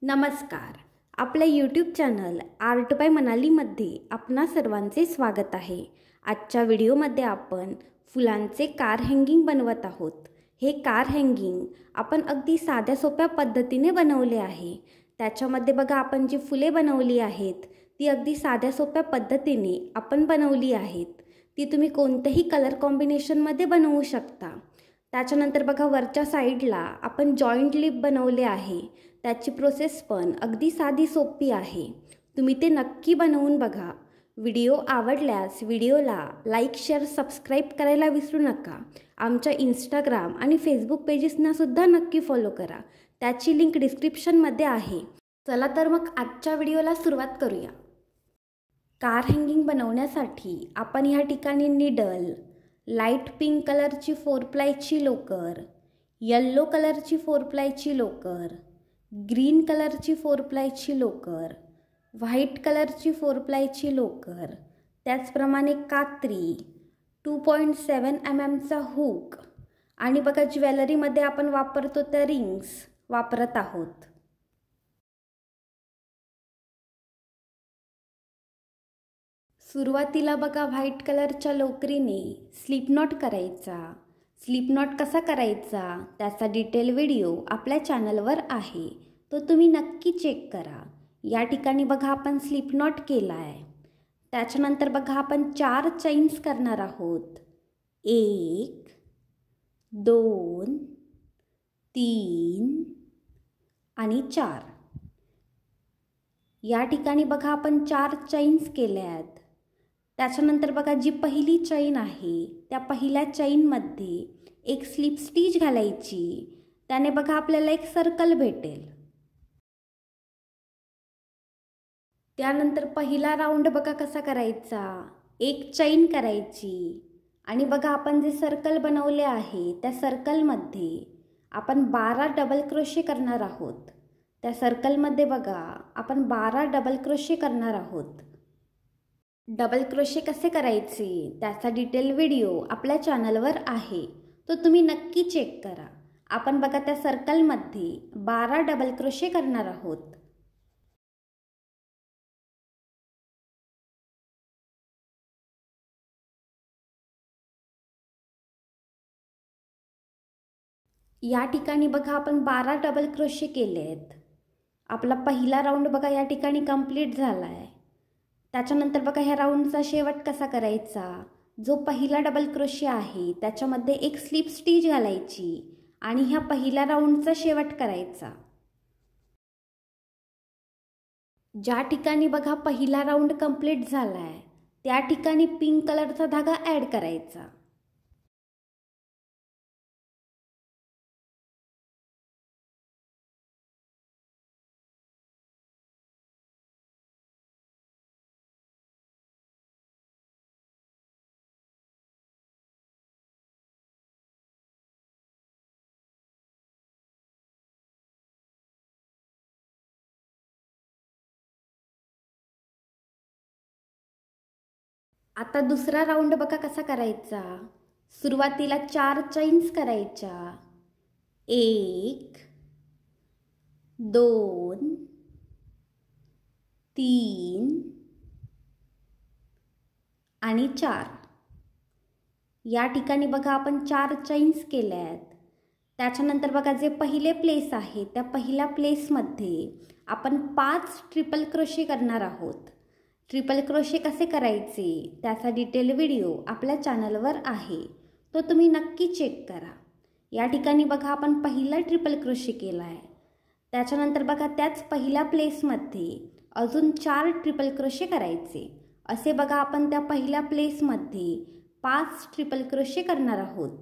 नमस्कार. आपल्या YouTube channel art bye मनालीमध्ये आपणा सर्वांचे स्वागत आहे. आजच्या व्हिडिओमध्ये आपण फुलांचे कार हँगिंग बनवत आहोत. हे कार हँगिंग आपण अगदी साध्या सोप्या पद्धतीने बनवले आहे. त्याच्यामध्ये बघा आपण जी फुले बनवली आहेत ती अगदी साध्या सोप्या पद्धतीने आपण बनवली आहेत. ती तुम्ही कोणत्याही कलर कॉम्बिनेशनमध्ये बनवू शकता. त्याच्यानंतर बघा वरच्या साईडला आपण जॉईंट लिप बनवले आहे. त्याची प्रोसेस पण अगदी साधी सोपी आहे. तुम्ही ते नक्की बनवून बघा. व्हिडिओ आवडल्यास व्हिडिओला लाईक, शेअर, सबस्क्राईब करायला विसरू नका. आमच्या इंस्टाग्राम आणि फेसबुक पेजेसना सुद्धा नक्की फॉलो करा. त्याची लिंक डिस्क्रिप्शनमध्ये आहे. चला तर मग आजच्या व्हिडिओला सुरुवात करूया. कार हँगिंग बनवण्यासाठी आपण ह्या ठिकाणी निडल, लाईट पिंक कलरची 4 प्लायची लोकर, येल्लो कलरची 4 प्लायची लोकर, ग्रीन कलरची 4 प्लायची लोकर, व्हाईट कलरची 4 प्लायची लोकर, त्याचप्रमाणे कात्री, 2.7 mm हुक आणि बघा ज्वेलरीमध्ये आपण वापरतो त्या रिंग्स वापरत आहोत. सुरुवातीला बघा व्हाईट कलरच्या लोकरीने स्लिप नॉट करायचा. स्लिप नॉट कसा करायचा त्याचा डिटेल व्हिडिओ आपल्या चॅनलवर आहे, तो तुम्ही नक्की चेक करा. या ठिकाणी बघा आपण स्लिप नॉट केला आहे. त्याच्यानंतर बघा आपण 4 चैन्स करणार आहोत. 1 2 3 आणि 4. या ठिकाणी बघा आपण 4 चैन्स केल्या आहेत. त्याच्यानंतर बघा जी पहिली चैन आहे त्या पहिल्या चैनमध्ये एक स्लिप स्टिच घालायची. त्याने बघा आपल्याला एक सर्कल भेटेल. त्यानंतर पहिला राऊंड बघा कसा करायचा, एक चैन करायची आणि बघा आपण जे सर्कल बनवले आहे त्या सर्कलमध्ये आपण 12 डबल क्रोशे करणार आहोत. त्या सर्कलमध्ये बघा आपण 12 डबल क्रोशे करणार आहोत. डबल क्रोशे कसे करायचे त्याचा डिटेल व्हिडिओ आपल्या चॅनलवर आहे, तो तुम्ही नक्की चेक करा. आपण बघा त्या सर्कलमध्ये 12 डबल क्रोशे करणार आहोत. या ठिकाणी बघा आपण 12 डबल क्रोशे केले आहेत. आपला पहिला राऊंड बघा या ठिकाणी कंप्लीट झाला आहे. त्याच्यानंतर बघा ह्या राऊंडचा शेवट कसा करायचा, जो पहिला डबल क्रोशे आहे त्याच्यामध्ये एक स्लिप स्टिच घालायची आणि ह्या पहिल्या राऊंडचा शेवट करायचा. ज्या ठिकाणी बघा पहिला राऊंड कंप्लीट झाला आहे त्या ठिकाणी पिंक कलरचा धागा ॲड करायचा. आता दुसरा राऊंड बघा कसा करायचा. सुरुवातीला 4 चैन्स करायच्या. 1 2 3 आणि 4. या ठिकाणी बघा आपण 4 चैन्स केल्या आहेत. त्याच्यानंतर बघा जे पहिले प्लेस आहे त्या पहिल्या प्लेसमध्ये आपण 5 ट्रिपल क्रोशे करणार आहोत. ट्रिपल क्रोशे कसे करायचे त्याचा डिटेल व्हिडिओ आपल्या चॅनलवर आहे, तो तुम्ही नक्की चेक करा. या ठिकाणी बघा आपण पहिला ट्रिपल क्रोशे केला आहे. त्याच्यानंतर बघा त्याच पहिल्या प्लेसमध्ये अजून 4 ट्रिपल क्रोशे करायचे. असे बघा आपण त्या पहिल्या प्लेसमध्ये 5 ट्रिपल क्रोशे करणार आहोत.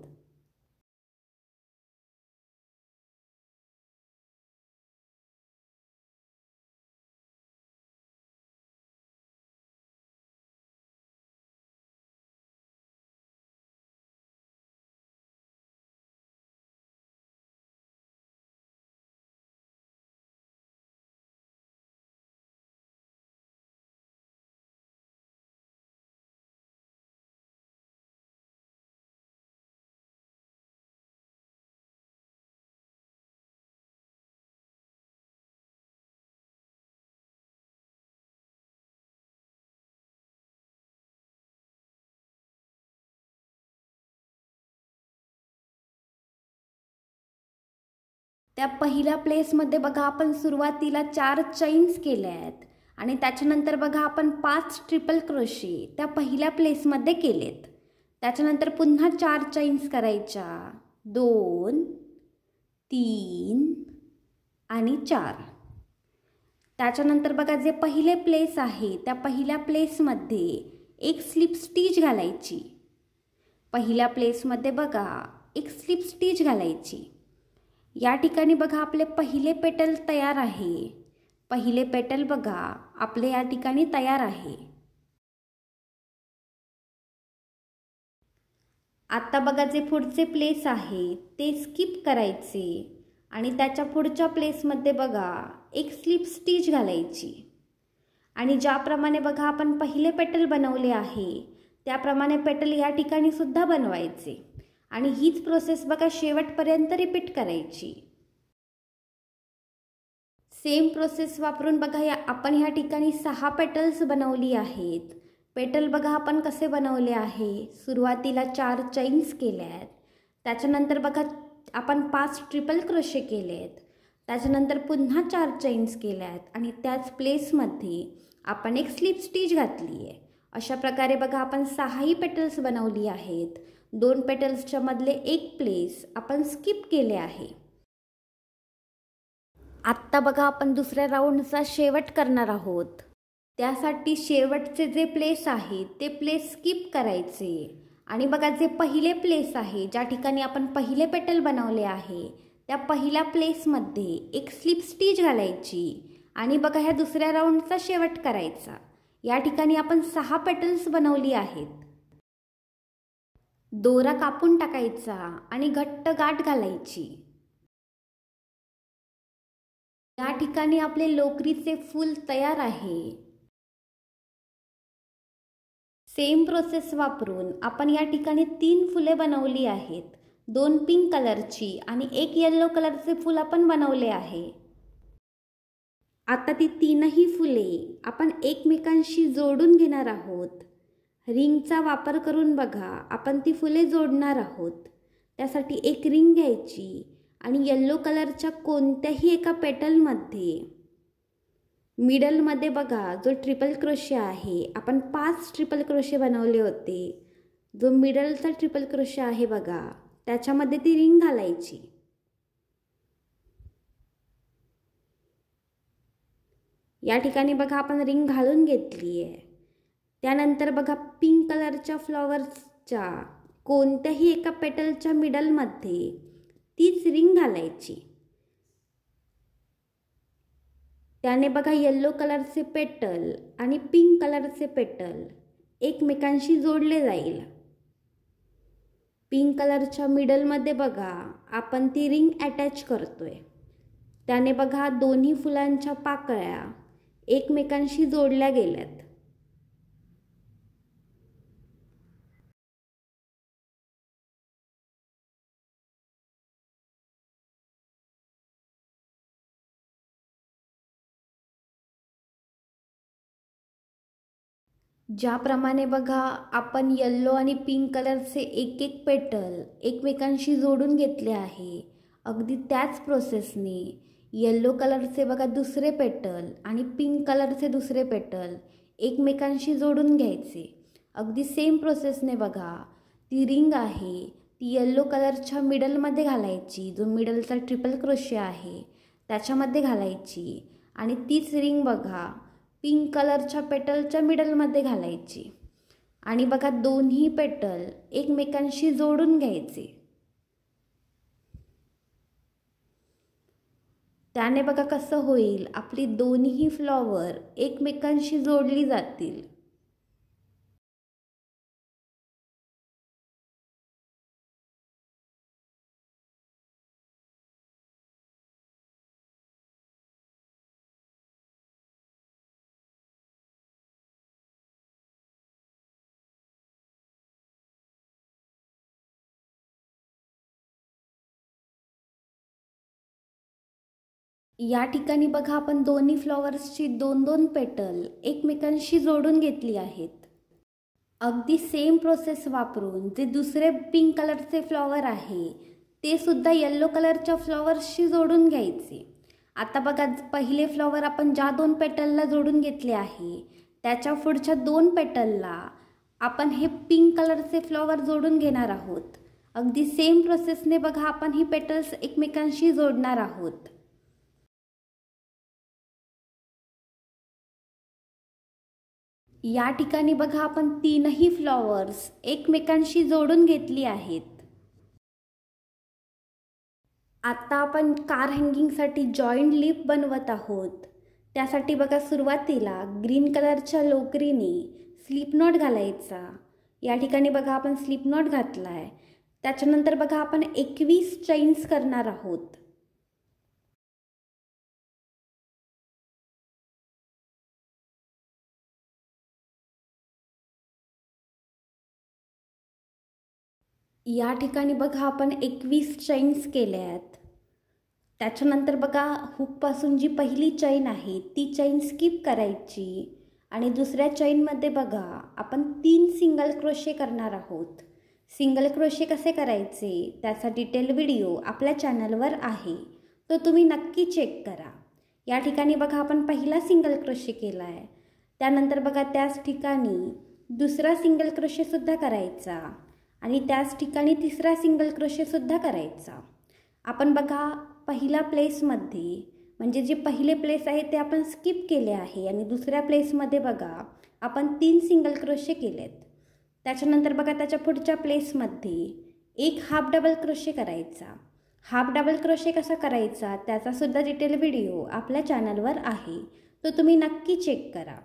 त्या पहिल्या प्लेसमध्ये बघा आपण सुरुवातीला 4 चैन्स केल्या आहेत आणि त्याच्यानंतर बघा आपण 5 ट्रिपल क्रोशे त्या पहिल्या प्लेसमध्ये केलेत. त्याच्यानंतर पुन्हा 4 चैन्स करायच्या, 2 3 आणि 4. त्याच्यानंतर बघा जे पहिले प्लेस आहे त्या पहिल्या प्लेसमध्ये एक स्लिप स्टिच घालायची. पहिल्या प्लेसमध्ये बघा एक स्लिप स्टिच घालायची. या ठिकाणी बघा आपले पहिले पेटल तयार आहे. पहिले पेटल बघा आपले या ठिकाणी तयार आहे. आता बघा जे पुढचे प्लेस आहे ते स्किप करायचे आणि त्याच्या पुढच्या प्लेसमध्ये बघा एक स्लिप स्टिच घालायची आणि ज्याप्रमाणे बघा आपण पहिले पेटल बनवले आहे त्याप्रमाणे पेटल या ठिकाणी सुद्धा बनवायचे आणि हीच प्रोसेस बघा शेवटपर्यंत रिपीट करायची. सेम प्रोसेस वापरून बघा आपण ह्या ठिकाणी 6 पेटल्स बनवली आहेत. पेटल बघा आपण कसे बनवले आहे, सुरुवातीला 4 चैन्स केल्या आहेत, त्याच्यानंतर बघा आपण 5 ट्रिपल क्रोशे केले आहेत, त्याच्यानंतर पुन्हा 4 चैन्स केल्या आहेत आणि त्याच प्लेसमध्ये आपण एक स्लिप स्टिच घातली आहे. अशा प्रकारे बघा आपण 6ही पेटल्स बनवली आहेत. 2 पेटल्सच्या मधले एक प्लेस आपण स्किप केले आहे. आत्ता बघा आपण दुसऱ्या राऊंडचा शेवट करणार आहोत. त्यासाठी शेवटचे जे प्लेस आहे ते प्लेस स्किप करायचे आणि बघा जे पहिले प्लेस आहे ज्या ठिकाणी आपण पहिले पेटल बनवले आहे त्या पहिल्या प्लेसमध्ये एक स्लिप स्टिच घालायची आणि बघा ह्या दुसऱ्या राऊंडचा शेवट करायचा. या ठिकाणी आपण 6 पेटल्स बनवली आहेत. दोरा कापून टाकायचा आणि घट्ट गाठ घालायची. या ठिकाणी आपले लोकरीचे फूल तयार आहे. सेम प्रोसेस वापरून आपण या ठिकाणी 3 फुले बनवली आहेत. 2 पिंक कलरची आणि 1 येलो कलरचे फूल आपण बनवले आहे. आता ती 3ही फुले आपण एकमेकांशी जोडून घेणार आहोत. रिंगचा वापर करून बघा आपण ती फुले जोडणार आहोत. त्यासाठी एक रिंग घ्यायची आणि येलो कलरच्या कोणत्याही एका पेटलमध्ये मिडलमध्ये बघा जो ट्रिपल क्रोशे आहे, आपण 5 ट्रिपल क्रोशे बनवले होते, जो मिडलचा ट्रिपल क्रोशे आहे बघा त्याच्यामध्ये ती रिंग घालायची. या ठिकाणी बघा आपण रिंग घालून घेतली आहे. त्यानंतर बघा पिंक कलरच्या फ्लॉवर्सच्या कोणत्याही एका पेटलच्या मिडलमध्ये तीच रिंग घालायची. त्याने बघा येलो कलरचे पेटल आणि पिंक कलरचे पेटल एकमेकांशी जोडले जाईल. पिंक कलरच्या मिडलमध्ये बघा आपण ती रिंग अटॅच करतोय. त्याने बघा दोन्ही फुलांच्या पाकळ्या एकमेकांशी जोडल्या गेल्यात. ज्याप्रमाणे बघा आपण येल्लो आणि पिंक कलरचे एक एक पेटल एकमेकांशी जोडून घेतले आहे, अगदी त्याच प्रोसेसने येल्लो कलरचे बघा दुसरे पेटल आणि पिंक कलरचे दुसरे पेटल एकमेकांशी जोडून घ्यायचे. अगदी सेम प्रोसेसने बघा ती रिंग आहे ती येल्लो कलरच्या मिडलमध्ये घालायची, जो मिडलचा ट्रिपल क्रोशे आहे त्याच्यामध्ये घालायची आणि तीच रिंग बघा पिंक कलरच्या पेटलच्या मिडलमध्ये घालायची आणि बघा दोन्ही पेटल एकमेकांशी जोडून घ्यायचे. त्याने बघा कसं होईल, आपली दोन्ही फ्लॉवर एकमेकांशी जोडली जातील. या ठिकाणी बघा आपण दोन्ही फ्लॉवर्सची 2-2 पेटल एकमेकांशी जोडून घेतली आहेत. अगदी सेम प्रोसेस वापरून जे दुसरे पिंक कलरचे फ्लॉवर आहे ते सुद्धा येलो कलरच्या फ्लॉवरशी जोडून घ्यायचे। आता बघा, पहिले फ्लॉवर आपण ज्या 2 पेटलला जोडून घेतले आहे त्याच्या पुढच्या 2 पेटलला आपण हे पिंक कलरचे फ्लॉवर जोडून घेणार आहोत। अगदी सेम प्रोसेसने बघा आपण ही पेटल्स एकमेकांशी जोडणार आहोत। या ठिकाणी बघा आपण 3ही फ्लॉवर्स एकमेकांशी जोडून घेतली आहेत। आता आपण कार हँगिंगसाठी जॉईंट लीफ बनवत आहोत। त्यासाठी बघा सुरुवातीला ग्रीन कलरच्या लोकरीने स्लिप नॉट घालायचा। या ठिकाणी बघा आपण स्लिप नॉट घातलाय। त्याच्यानंतर बघा आपण 21 चैन्स करणार आहोत। या ठिकाणी बघा आपण 21 चैन्स केल्या आहेत। त्याच्यानंतर बघा हुकपासून जी पहिली चैन आहे ती चैन स्किप करायची आणि दुसऱ्या चैनमध्ये बघा आपण 3 सिंगल क्रोशे करणार आहोत। सिंगल क्रोशे कसे करायचे त्याचा डिटेल व्हिडिओ आपल्या चॅनलवर आहे, तो तुम्ही नक्की चेक करा। या ठिकाणी बघा आपण पहिला सिंगल क्रोशे केला आहे। त्यानंतर बघा त्याच ठिकाणी दुसरा सिंगल क्रोशे सुद्धा करायचा आणि त्याच ठिकाणी तिसरा सिंगल क्रोशे सुद्धा करायचा। आपण बघा पहिल्या प्लेसमध्ये म्हणजे जे पहिले प्लेस आहे ते आपण स्किप केले आहे आणि दुसऱ्या प्लेसमध्ये बघा आपण 3 सिंगल क्रोशे केलेत। त्याच्यानंतर बघा त्याच्या पुढच्या प्लेसमध्ये एक हाफ डबल क्रोशे करायचा। हाफ डबल क्रोशे कसा करायचा त्याचा सुद्धा डिटेल व्हिडिओ आपल्या चॅनलवर आहे, तो तुम्ही नक्की चेक करा।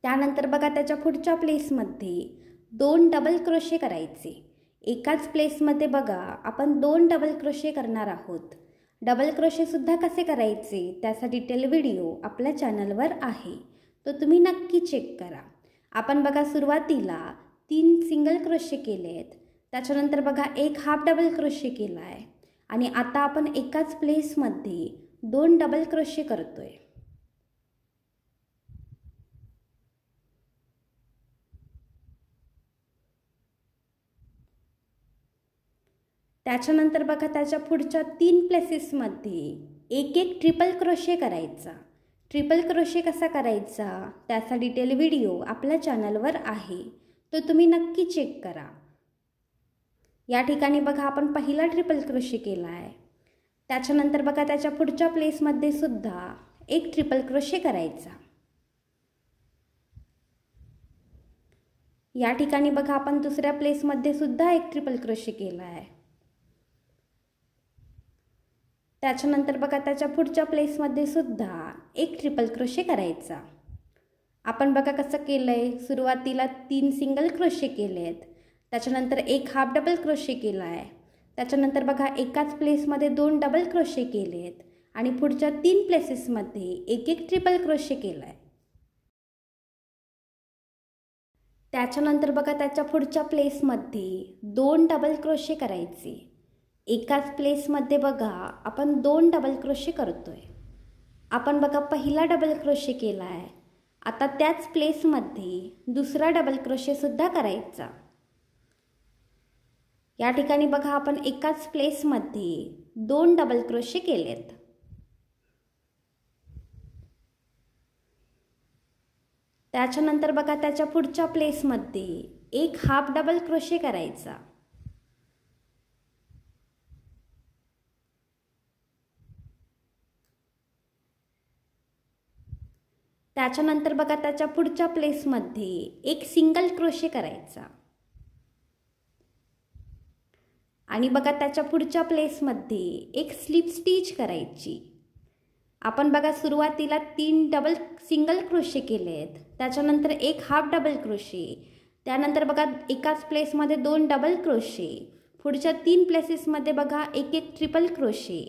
त्यानंतर बघा त्याच्या पुढच्या प्लेसमध्ये 2 डबल क्रोशे करायचे। एकाच प्लेसमध्ये बघा आपण 2 डबल क्रोशे करणार आहोत। डबल क्रोशे सुद्धा कसे करायचे त्याचा डिटेल व्हिडिओ आपल्या चॅनलवर आहे, तो तुम्ही नक्की चेक करा। आपण बघा सुरुवातीला 3 सिंगल क्रोशे केलेत, त्याच्यानंतर बघा एक हाफ डबल क्रोशे केला आहे आणि आता आपण एकाच प्लेसमध्ये 2 डबल क्रोशे करतोय। त्याच्यानंतर बघा त्याच्या पुढच्या 3 प्लेसेसमध्ये एक ट्रिपल क्रोशे करायचा। ट्रिपल क्रोशे कसा करायचा त्याचा डिटेल व्हिडिओ आपल्या चॅनलवर आहे, तो तुम्ही नक्की चेक करा। या ठिकाणी बघा आपण पहिला ट्रिपल क्रोशे केला आहे। त्याच्यानंतर बघा त्याच्या पुढच्या प्लेसमध्ये सुद्धा एक ट्रिपल क्रोशे करायचा। या ठिकाणी बघा आपण दुसऱ्या प्लेसमध्ये सुद्धा एक ट्रिपल क्रोशे केला आहे। त्याच्यानंतर बघा त्याच्या पुढच्या प्लेसमध्ये सुद्धा एक ट्रिपल क्रोशे करायचा। आपण बघा कसं केलंय, सुरुवातीला 3 सिंगल क्रोशे केलेत, त्याच्यानंतर एक हाफ डबल क्रोशे केला आहे, त्याच्यानंतर बघा एकाच प्लेसमध्ये 2 डबल क्रोशे केलेत आणि पुढच्या 3 प्लेसेसमध्ये एक ट्रिपल क्रोशे केला आहे। त्याच्यानंतर बघा त्याच्या पुढच्या प्लेसमध्ये 2 डबल क्रोशे करायचे। एकाच प्लेसमध्ये बघा आपण 2 डबल क्रोशे करतोय। आपण बघा पहिला डबल क्रोशे केला आहे, आता त्याच प्लेसमध्ये दुसरा डबल क्रोशे सुद्धा करायचा। या ठिकाणी बघा आपण एकाच प्लेसमध्ये 2 डबल क्रोशे केलेत। त्याच्यानंतर बघा त्याच्या पुढच्या प्लेसमध्ये एक हाफ डबल क्रोशे करायचा। त्याच्यानंतर बघा त्याच्या पुढच्या प्लेसमध्ये एक सिंगल क्रोशे करायचा आणि बघा त्याच्या पुढच्या प्लेसमध्ये एक स्लिप स्टिच करायची। आपण बघा सुरुवातीला 3 डबल सिंगल क्रोशे केलेत, त्याच्यानंतर एक हाफ डबल क्रोशे, त्यानंतर बघा एकाच प्लेसमध्ये 2 डबल क्रोशे, पुढच्या 3 प्लेसेसमध्ये बघा एक ट्रिपल क्रोशे,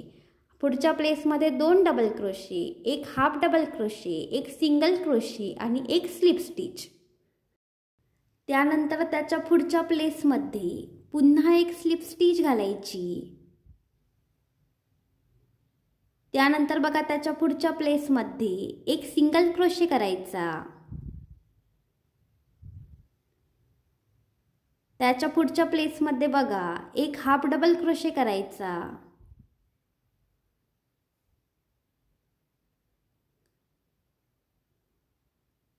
पुढच्या प्लेसमध्ये 2 डबल क्रोशे, एक हाफ डबल क्रोशे, एक सिंगल क्रोशे आणि एक स्लिप स्टिच। त्यानंतर त्याच्या पुढच्या प्लेसमध्ये पुन्हा एक स्लिप स्टिच घालायची। त्यानंतर बघा त्याच्या पुढच्या प्लेसमध्ये एक सिंगल क्रोशे करायचा। त्याच्या पुढच्या प्लेसमध्ये बघा एक हाफ डबल क्रोशे करायचा.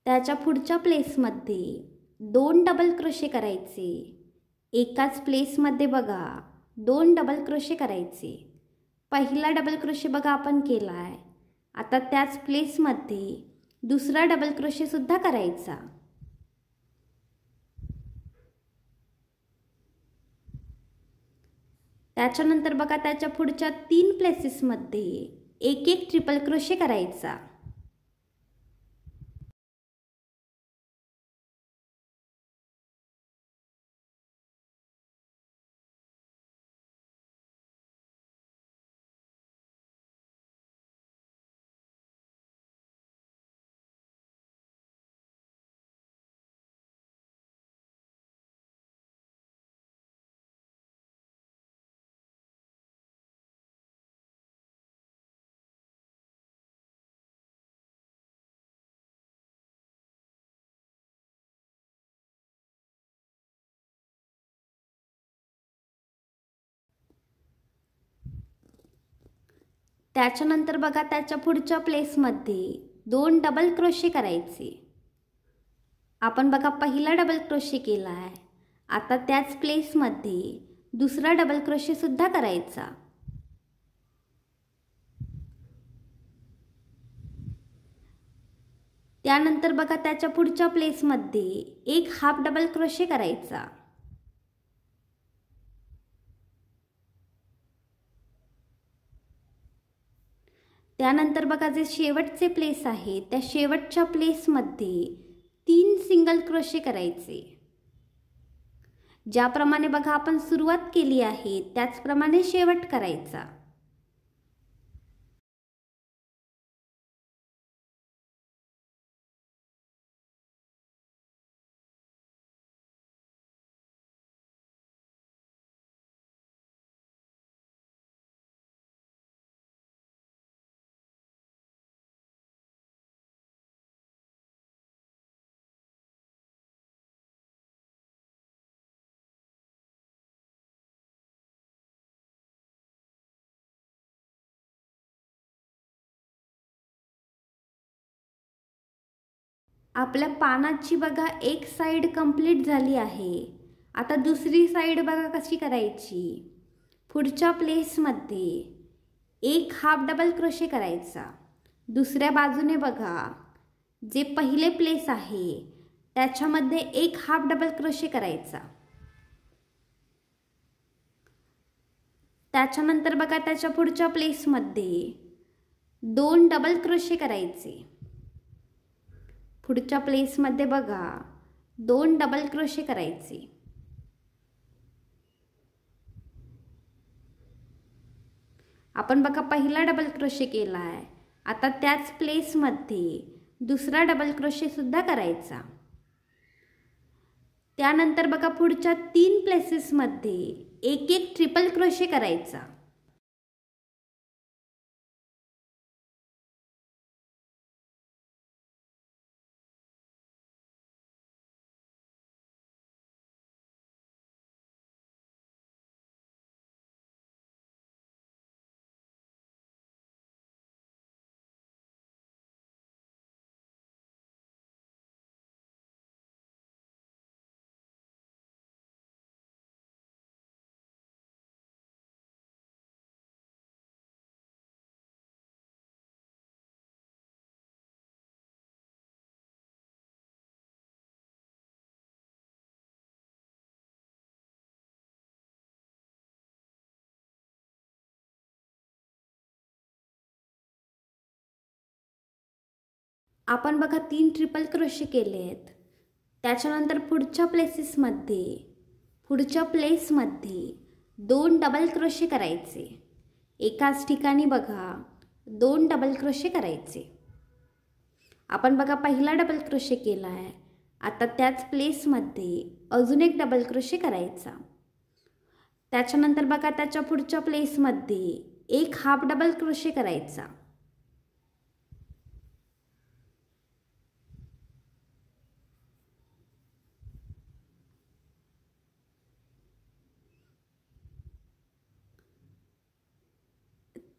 त्याच्या पुढच्या प्लेसमध्ये 2 डबल क्रोशे करायचे. एकाच प्लेसमध्ये बघा 2 डबल क्रोशे करायचे. पहिला डबल क्रोशे बघा आपण केला आहे. आता त्याच प्लेसमध्ये दुसरा डबल क्रोशे सुद्धा करायचा. त्याच्यानंतर बघा त्याच्या पुढच्या 3 प्लेसेसमध्ये एक एक ट्रिपल क्रोशे करायचा. त्याच्यानंतर बघा त्याच्या पुढच्या प्लेसमध्ये 2 डबल क्रोशे करायचे. आपण बघा पहिला डबल क्रोशे केला आहे. आता त्याच प्लेसमध्ये दुसरा डबल क्रोशे सुद्धा करायचा. त्यानंतर बघा त्याच्या पुढच्या प्लेसमध्ये एक हाफ डबल क्रोशे करायचा. त्यानंतर बघा जे शेवटचे प्लेस आहे त्या शेवटच्या प्लेसमध्ये 3 सिंगल क्रोशे करायचे. ज्याप्रमाणे बघा आपण सुरुवात केली आहे त्याचप्रमाणे शेवट करायचा. आपल्या पानाची बघा एक साइड कंप्लीट झाली आहे. आता दुसरी साइड बघा कशी करायची. पुढच्या प्लेसमध्ये एक हाफ डबल क्रोशे करायचा. दुसऱ्या बाजूने बघा जे पहिले प्लेस आहे त्याच्यामध्ये एक हाफ डबल क्रोशे करायचा. त्याच्यानंतर बघा त्याच्या पुढच्या प्लेसमध्ये 2 डबल क्रोशे करायचे. पुढच्या प्लेसमध्ये बघा 2 डबल क्रोशे करायचे. आपण बघा पहिला डबल क्रोशे केला आहे. आता त्याच प्लेसमध्ये दुसरा डबल क्रोशे सुद्धा करायचा. त्यानंतर बघा पुढच्या 3 प्लेसेसमध्ये एक एक ट्रिपल क्रोशे करायचा. आपण बघा 3 ट्रिपल क्रोशे केले आहेत. त्याच्यानंतर पुढच्या प्लेसमध्ये 2 डबल क्रोशे करायचे. एकाच ठिकाणी बघा 2 डबल क्रोशे करायचे. आपण बघा पहिला डबल क्रोशे केला आहे. आता त्याच प्लेसमध्ये अजून एक डबल क्रोशे करायचा. त्याच्यानंतर बघा त्याच्या पुढच्या प्लेसमध्ये एक हाफ डबल क्रोशे करायचा.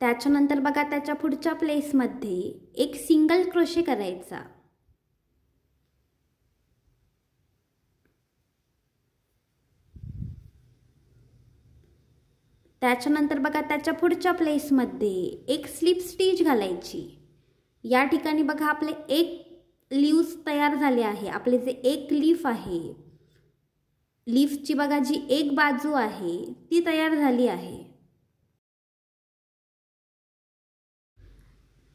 त्याच्यानंतर बघा त्याच्या पुढच्या प्लेसमध्ये एक सिंगल क्रोशे करायचा. त्याच्यानंतर बघा त्याच्या पुढच्या प्लेसमध्ये एक स्लिप स्टिच घालायची. या ठिकाणी बघा आपले एक लीव्स तयार झाले आहे. आपले जे एक लीफ आहे, लीफची बघा जी एक बाजू आहे ती तयार झाली आहे.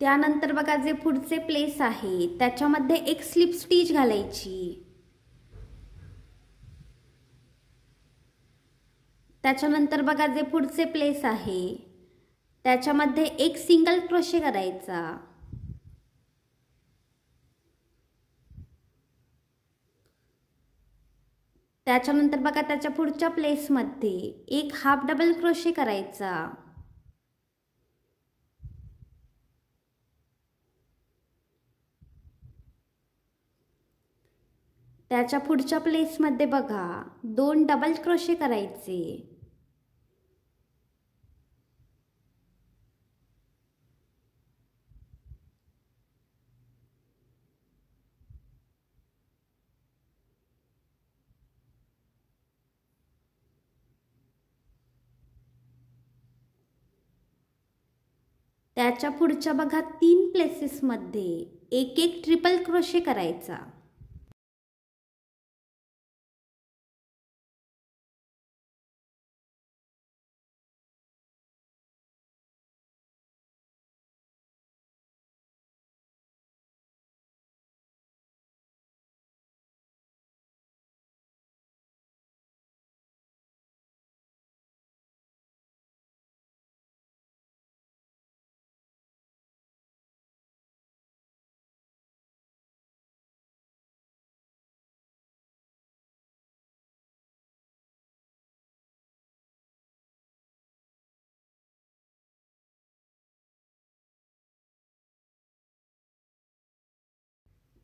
त्यानंतर बघा जे पुढचे प्लेस आहे त्याच्यामध्ये एक स्लिप स्टिच घालायची. त्याच्यानंतर बघा जे पुढचे प्लेस आहे त्याच्यामध्ये एक सिंगल क्रोशे करायचा. त्याच्यानंतर बघा त्याच्या पुढच्या प्लेसमध्ये एक हाफ डबल क्रोशे करायचा. त्याच्या पुढच्या प्लेसमध्ये बघा 2 डबल क्रोशे करायचे. त्याच्या पुढच्या बघा 3 प्लेसेसमध्ये एक एक ट्रिपल क्रोशे करायचा.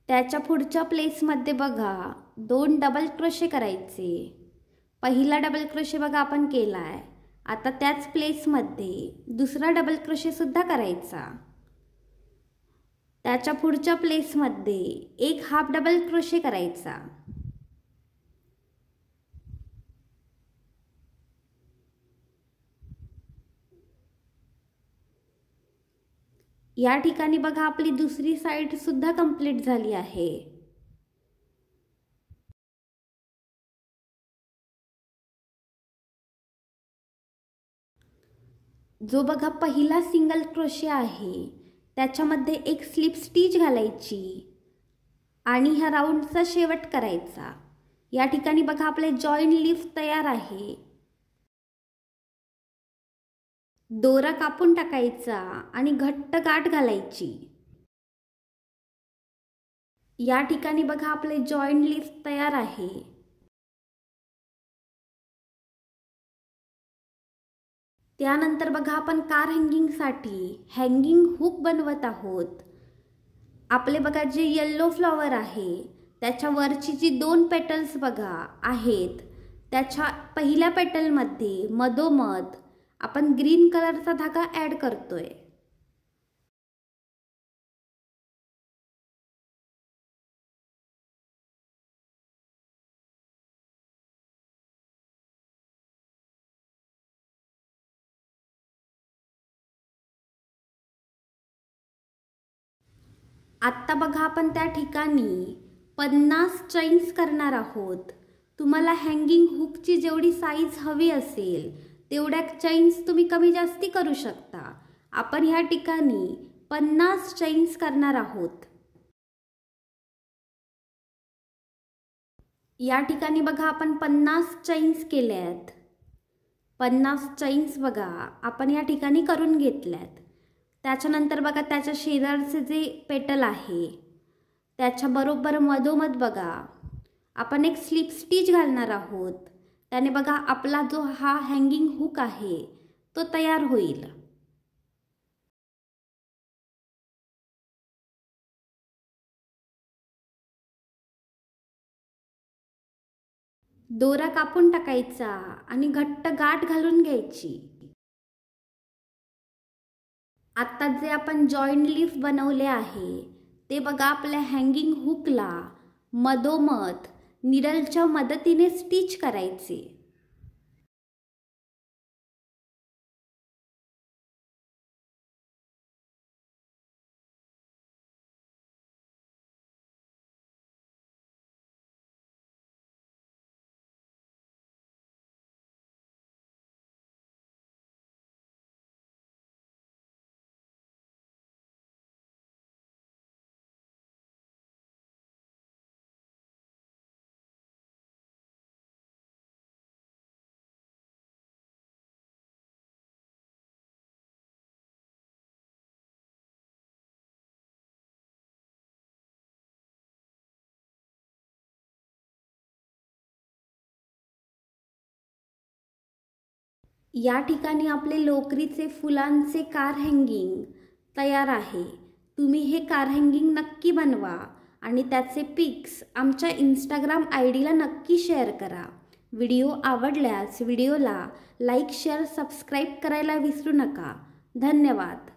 त्याच्या पुढच्या प्लेसमध्ये बघा 2 डबल क्रोशे करायचे. पहिला डबल क्रोशे बघा आपण केलाय. आता त्याच प्लेसमध्ये दुसरा डबल क्रोशे सुद्धा करायचा. त्याच्या पुढच्या प्लेसमध्ये एक हाफ डबल क्रोशे करायचा. या ठिकाणी बघा आपली दुसरी साइड सुद्धा कंप्लीट झाली आहे. जो बघा पहिला सिंगल क्रोशे आहे त्याच्यामध्ये एक स्लिप स्टिच घालायची आणि ह्या राऊंडचा शेवट करायचा. या ठिकाणी बघा आपले जॉईंट लीफ तयार आहे. दोरा कापून टाकायचा आणि घट्ट गाठ घालायची. या ठिकाणी बघा आपले जॉईंट लीफ तयार आहे. त्यानंतर बघा आपण कार हँगिंगसाठी हँगिंग हुक बनवत आहोत. आपले बघा जे येल्लो फ्लॉवर आहे त्याच्या वरची जी 2 पेटल्स बघा आहेत त्याच्या पहिल्या पेटलमध्ये मधोमध आपण ग्रीन कलरचा धागा ॲड करतोय. आत्ता बघा आपण त्या ठिकाणी 50 चैन्स करणार आहोत. तुम्हाला हँगिंग हुकची जेवढी साईज हवी असेल तेवढ्या चैन्स तुम्ही कमी जास्ती करू शकता. आपण ह्या ठिकाणी 50 चैन्स करणार आहोत. या ठिकाणी बघा आपण 50 चैन्स केल्यात. 50 चैन्स बघा आपण या ठिकाणी करून घेतल्यात. त्याच्यानंतर बघा त्याच्या शेजारचे जे पेटल आहे त्याच्या बरोबर मधोमध बघा आपण एक स्लिप स्टिच घालणार आहोत. त्याने बघा आपला जो हा हँगिंग हुक आहे तो तयार होईल. दोरा कापून टाकायचा आणि घट्ट गाठ घालून घ्यायची. आता जे आपण जॉईंट लीफ बनवले आहे ते बघा आपल्या हँगिंग हुकला मधोमध निडलच्या मदतीने स्टिच करायचे। या ठिकाणी आपले लोकरीचे फुलांचे कार हँगिंग तयार आहे। तुम्ही हे कार हँगिंग नक्की बनवा आणि त्याचे पिक्स आमच्या इंस्टाग्राम आयडीला नक्की शेअर करा। व्हिडिओ आवडल्यास व्हिडिओला लाईक शेअर सबस्क्राईब करायला विसरू नका। धन्यवाद।